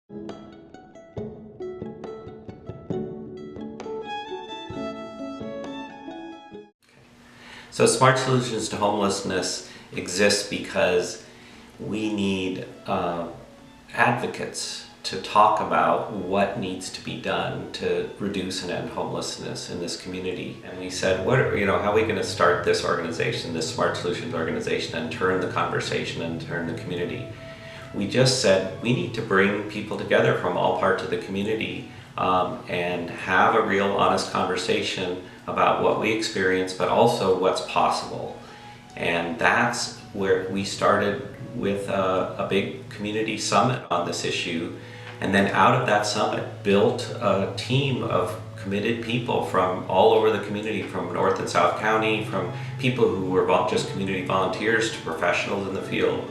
So Smart Solutions to Homelessness exists because we need advocates to talk about what needs to be done to reduce and end homelessness in this community. And we said, how are we going to start this organization, this Smart Solutions organization, and turn the conversation and turn the community? We just said we need to bring people together from all parts of the community and have a real honest conversation about what we experience, but also what's possible. And that's where we started with a big community summit on this issue. And then out of that summit built a team of committed people from all over the community, from North and South County, from people who were just community volunteers to professionals in the field.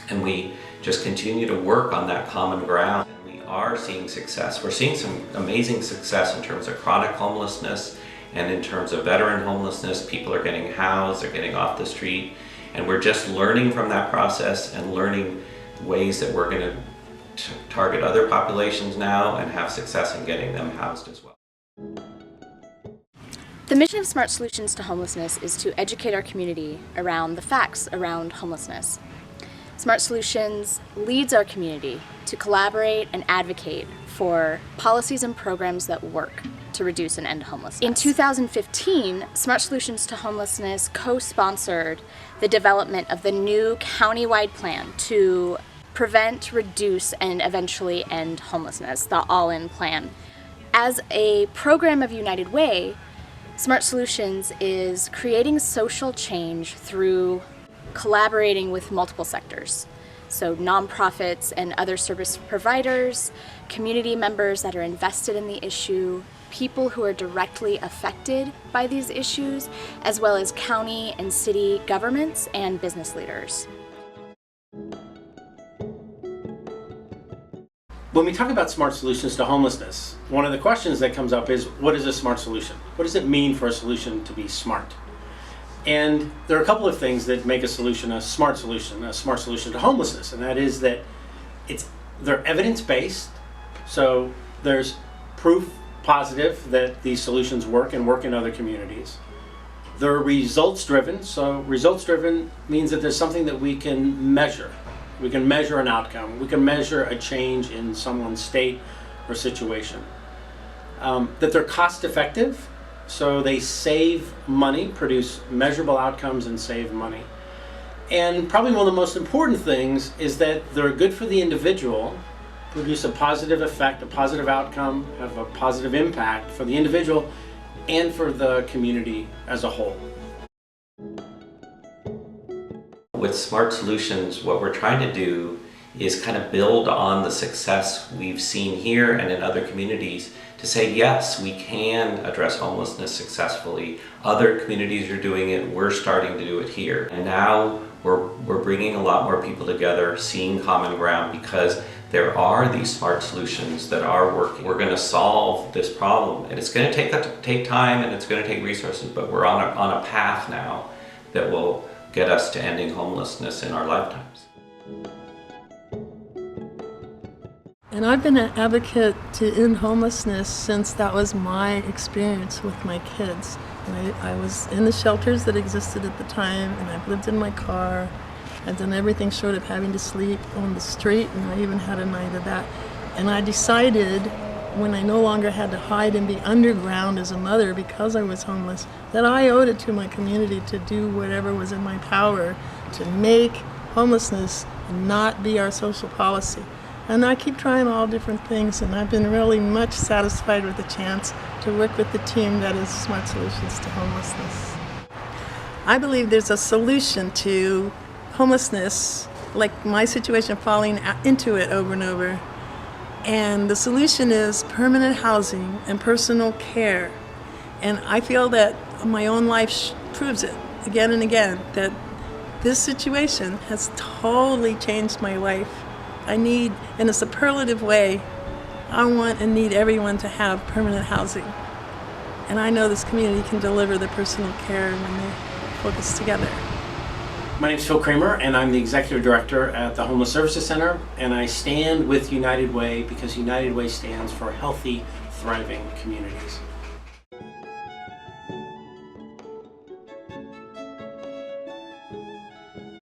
And we just continue to work on that common ground. We are seeing success. We're seeing some amazing success in terms of chronic homelessness and in terms of veteran homelessness. People are getting housed, they're getting off the street. And we're just learning from that process and learning ways that we're going to target other populations now and have success in getting them housed as well. The mission of Smart Solutions to Homelessness is to educate our community around the facts around homelessness. Smart Solutions leads our community to collaborate and advocate for policies and programs that work to reduce and end homelessness. In 2015, Smart Solutions to Homelessness co-sponsored the development of the new county-wide plan to prevent, reduce, and eventually end homelessness, the All-In Plan. As a program of United Way, Smart Solutions is creating social change through collaborating with multiple sectors. So nonprofits and other service providers, community members that are invested in the issue, people who are directly affected by these issues, as well as county and city governments and business leaders. When we talk about smart solutions to homelessness, one of the questions that comes up is, what is a smart solution? What does it mean for a solution to be smart? And there are a couple of things that make a solution a smart solution to homelessness, and that is that they're evidence-based, so there's proof positive that these solutions work and work in other communities. They're results-driven, so results-driven means that there's something that we can measure. We can measure an outcome. We can measure a change in someone's state or situation. That they're cost-effective, so they save money, produce measurable outcomes and save money. And probably one of the most important things is that they're good for the individual, produce a positive effect, a positive outcome, have a positive impact for the individual and for the community as a whole. With Smart Solutions, what we're trying to do is kind of build on the success we've seen here and in other communities to say, yes, we can address homelessness successfully. Other communities are doing it, we're starting to do it here. And now we're bringing a lot more people together, seeing common ground, because there are these smart solutions that are working. We're going to solve this problem, and it's going to take time and it's going to take resources, but we're on a path now that will get us to ending homelessness in our lifetimes. And I've been an advocate to end homelessness since that was my experience with my kids. And I was in the shelters that existed at the time, and I've lived in my car. I've done everything short of having to sleep on the street, and I even had a night of that. And I decided, when I no longer had to hide and be underground as a mother because I was homeless, that I owed it to my community to do whatever was in my power to make homelessness not be our social policy. And I keep trying all different things, and I've been really much satisfied with the chance to work with the team that is Smart Solutions to Homelessness. I believe there's a solution to homelessness, like my situation, falling into it over and over. And the solution is permanent housing and personal care. And I feel that my own life proves it again and again, that this situation has totally changed my life. I need, in a superlative way, I want and need everyone to have permanent housing. And I know this community can deliver the personal care when they focus together. My name is Phil Kramer, and I'm the Executive Director at the Homeless Services Center, and I stand with United Way because United Way stands for healthy, thriving communities.